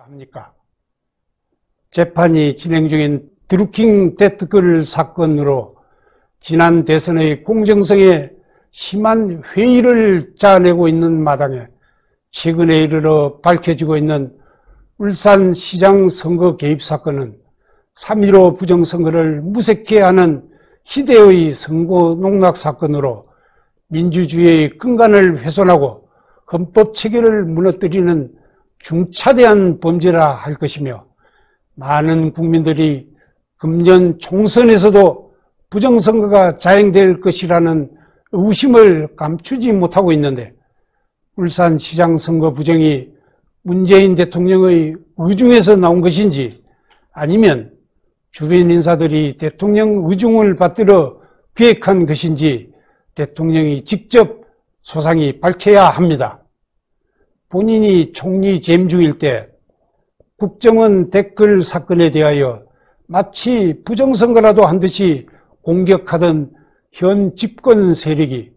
합니까? 재판이 진행 중인 드루킹 데트글 사건으로 지난 대선의 공정성에 심한 회의를 자아내고 있는 마당에 최근에 이르러 밝혀지고 있는 울산시장 선거 개입 사건은 3.15 부정선거를 무색해 하는 희대의 선거 농락 사건으로 민주주의의 근간을 훼손하고 헌법 체계를 무너뜨리는 중차대한 범죄라 할 것이며, 많은 국민들이 금년 총선에서도 부정선거가 자행될 것이라는 의심을 감추지 못하고 있는데, 울산시장 선거 부정이 문재인 대통령의 의중에서 나온 것인지, 아니면 주변 인사들이 대통령 의중을 받들어 기획한 것인지 대통령이 직접 소상히 밝혀야 합니다. 본인이 총리 재임 중일 때 국정원 댓글 사건에 대하여 마치 부정선거라도 한 듯이 공격하던 현 집권 세력이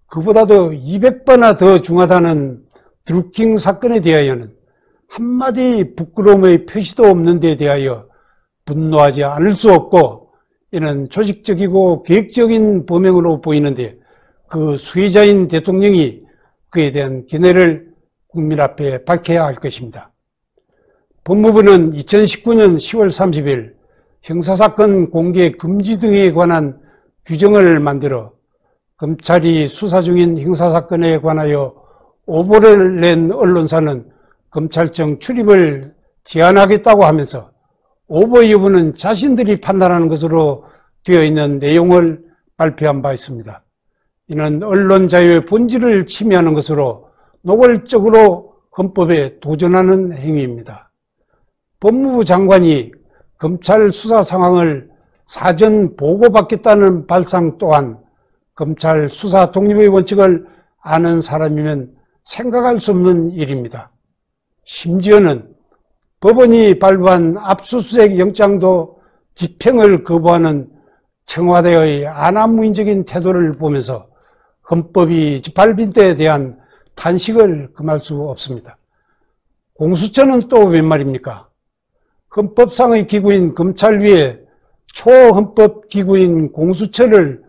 그보다도 200배나 더 중하다는 드루킹 사건에 대하여는 한마디 부끄러움의 표시도 없는 데 대하여 분노하지 않을 수 없고, 이는 조직적이고 계획적인 범행으로 보이는데 그 수혜자인 대통령이 그에 대한 견해를 국민 앞에 밝혀야 할 것입니다. 법무부는 2019년 10월 30일 형사사건 공개 금지 등에 관한 규정을 만들어 검찰이 수사 중인 형사사건에 관하여 오보를 낸 언론사는 검찰청 출입을 제한하겠다고 하면서 오보 여부는 자신들이 판단하는 것으로 되어 있는 내용을 발표한 바 있습니다. 이는 언론 자유의 본질을 침해하는 것으로 노골적으로 헌법에 도전하는 행위입니다. 법무부 장관이 검찰 수사 상황을 사전 보고받겠다는 발상 또한 검찰 수사 독립의 원칙을 아는 사람이면 생각할 수 없는 일입니다. 심지어는 법원이 발부한 압수수색 영장도 집행을 거부하는 청와대의 안하무인적인 태도를 보면서 헌법이 밟힌 데에 대한 탄식을 금할 수 없습니다. 공수처는 또 웬 말입니까? 헌법상의 기구인 검찰 위에 초헌법 기구인 공수처를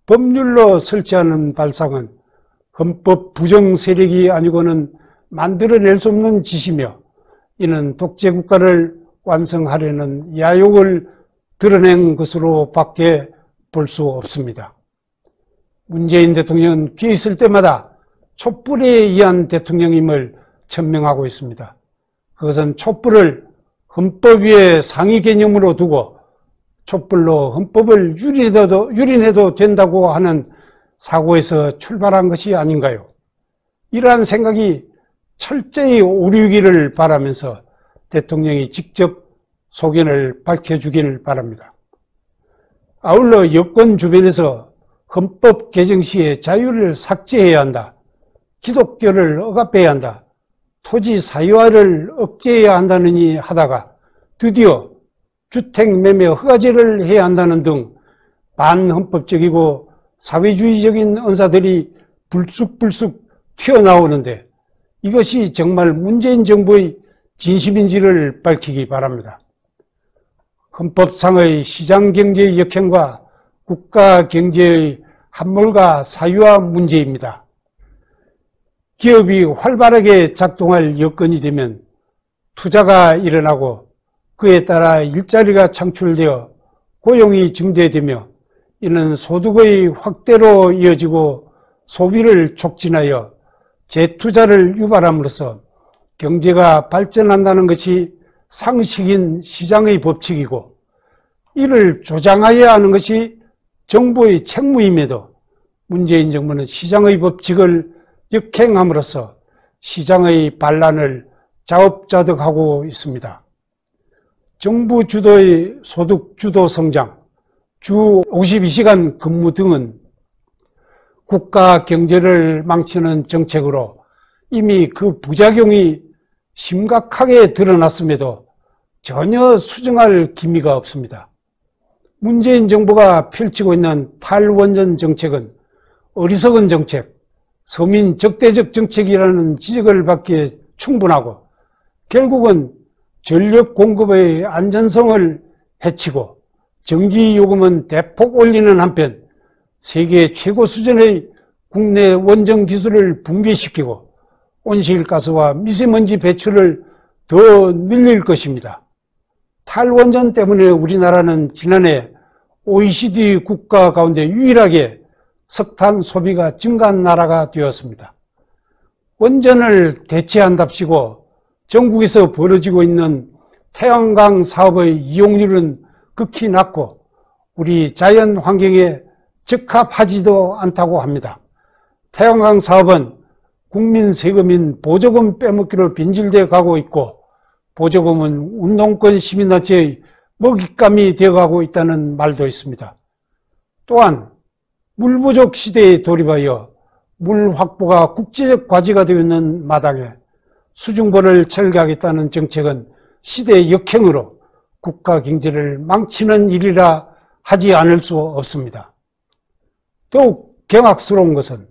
법률로 설치하는 발상은 헌법 부정 세력이 아니고는 만들어낼 수 없는 짓이며, 이는 독재국가를 완성하려는 야욕을 드러낸 것으로 밖에 볼 수 없습니다. 문재인 대통령은 기회 있을 때마다 촛불에 의한 대통령임을 천명하고 있습니다. 그것은 촛불을 헌법 위에 상위 개념으로 두고 촛불로 헌법을 유린해도 된다고 하는 사고에서 출발한 것이 아닌가요? 이러한 생각이 철저히 오류기를 바라면서 대통령이 직접 소견을 밝혀주길 바랍니다. 아울러 여권 주변에서 헌법 개정 시에 자유를 삭제해야 한다, 기독교를 억압해야 한다, 토지 사유화를 억제해야 한다느니 하다가 드디어 주택매매 허가제를 해야 한다는 등 반헌법적이고 사회주의적인 언사들이 불쑥불쑥 튀어나오는데, 이것이 정말 문재인 정부의 진심인지를 밝히기 바랍니다. 헌법상의 시장경제의 역행과 국가경제의 함몰과 사유화 문제입니다. 기업이 활발하게 작동할 여건이 되면 투자가 일어나고 그에 따라 일자리가 창출되어 고용이 증대되며, 이는 소득의 확대로 이어지고 소비를 촉진하여 재투자를 유발함으로써 경제가 발전한다는 것이 상식인 시장의 법칙이고, 이를 조장하여야 하는 것이 정부의 책무임에도 문재인 정부는 시장의 법칙을 역행함으로써 시장의 반란을 자업자득하고 있습니다. 정부 주도의 소득 주도 성장, 주 52시간 근무 등은 국가 경제를 망치는 정책으로 이미 그 부작용이 심각하게 드러났음에도 전혀 수정할 기미가 없습니다. 문재인 정부가 펼치고 있는 탈원전 정책은 어리석은 정책, 서민 적대적 정책이라는 지적을 받기에 충분하고, 결국은 전력 공급의 안전성을 해치고 전기 요금은 대폭 올리는 한편 세계 최고 수준의 국내 원전 기술을 붕괴시키고 온실가스와 미세먼지 배출을 더 늘릴 것입니다. 탈원전 때문에 우리나라는 지난해 OECD 국가 가운데 유일하게 석탄 소비가 증가한 나라가 되었습니다. 원전을 대체한답시고 전국에서 벌어지고 있는 태양광 사업의 이용률은 극히 낮고 우리 자연 환경에 적합하지도 않다고 합니다. 태양광 사업은 국민 세금인 보조금 빼먹기로 변질되어 가고 있고 보조금은 운동권 시민단체의 먹잇감이 되어가고 있다는 말도 있습니다. 또한 물 부족 시대에 돌입하여 물 확보가 국제적 과제가 되어 있는 마당에 수중보를 철거하겠다는 정책은 시대의 역행으로 국가 경제를 망치는 일이라 하지 않을 수 없습니다. 더욱 경악스러운 것은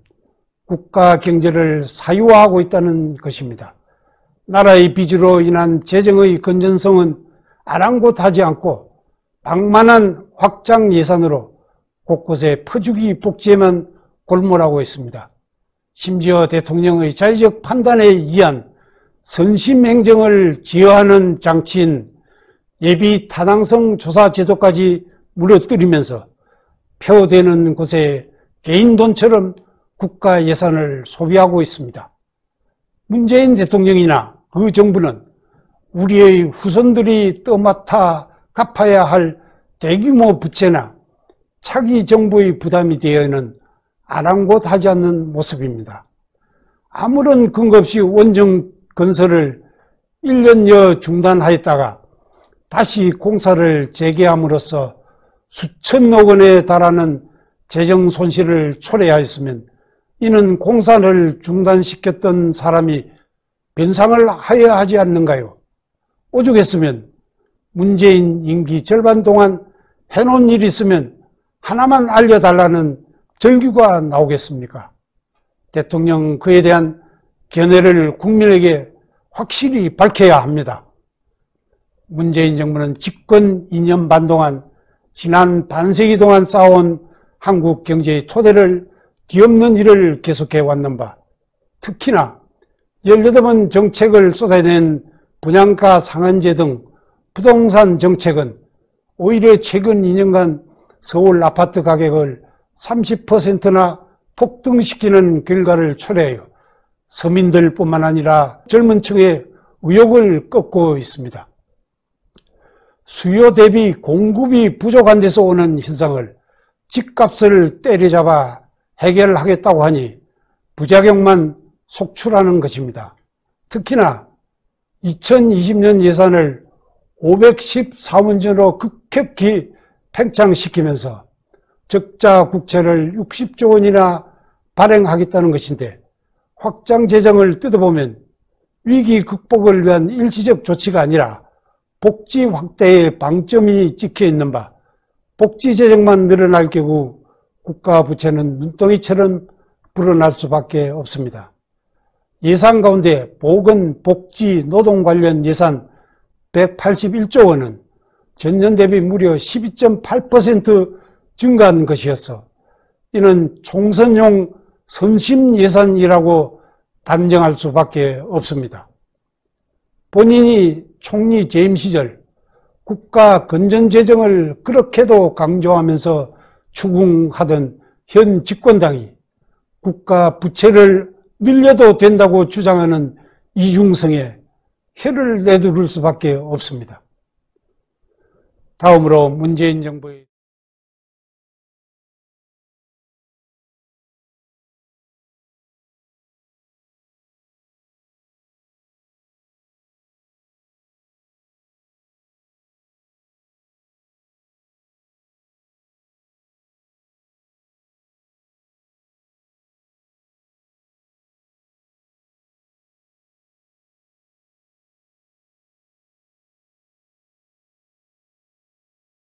국가 경제를 사유화하고 있다는 것입니다. 나라의 빚으로 인한 재정의 건전성은 아랑곳하지 않고 방만한 확장 예산으로 곳곳에 퍼주기 복지에만 골몰하고 있습니다. 심지어 대통령의 자의적 판단에 의한 선심행정을 제어하는 장치인 예비 타당성 조사 제도까지 무너뜨리면서 폐허되는 곳에 개인 돈처럼 국가 예산을 소비하고 있습니다. 문재인 대통령이나 그 정부는 우리의 후손들이 떠맡아 갚아야 할 대규모 부채나 차기 정부의 부담이 되어는 아랑곳하지 않는 모습입니다. 아무런 근거 없이 원전 건설을 1년여 중단하였다가 다시 공사를 재개함으로써 수천억 원에 달하는 재정 손실을 초래하였으면 이는 공사를 중단시켰던 사람이 변상을 하여야 하지 않는가요? 오죽했으면 문재인 임기 절반 동안 해놓은 일이 있으면 하나만 알려달라는 절규가 나오겠습니까? 대통령 그에 대한 견해를 국민에게 확실히 밝혀야 합니다. 문재인 정부는 집권 2년 반 동안 지난 반세기 동안 쌓아온 한국 경제의 토대를 뒤엎는 일을 계속해 왔는 바, 특히나 18번 정책을 쏟아낸 분양가 상한제 등 부동산 정책은 오히려 최근 2년간 서울 아파트 가격을 30%나 폭등시키는 결과를 초래하여 서민들뿐만 아니라 젊은 층의 의욕을 꺾고 있습니다. 수요 대비 공급이 부족한 데서 오는 현상을 집값을 때려잡아 해결하겠다고 하니 부작용만 속출하는 것입니다. 특히나 2020년 예산을 514원전으로 급격히 팽창시키면서 적자 국채를 60조 원이나 발행하겠다는 것인데 확장 재정을 뜯어보면 위기 극복을 위한 일시적 조치가 아니라 복지 확대의 방점이 찍혀 있는 바 복지 재정만 늘어날 경우 국가 부채는 눈덩이처럼 불어날 수밖에 없습니다. 예산 가운데 보건, 복지, 노동 관련 예산 181조 원은 전년 대비 무려 12.8% 증가한 것이어서 이는 총선용 선심 예산이라고 단정할 수밖에 없습니다. 본인이 총리 재임 시절 국가 건전재정을 그렇게도 강조하면서 추궁하던 현 집권당이 국가 부채를 늘려도 된다고 주장하는 이중성에 혀를 내두를 수밖에 없습니다. 다음으로 문재인 정부의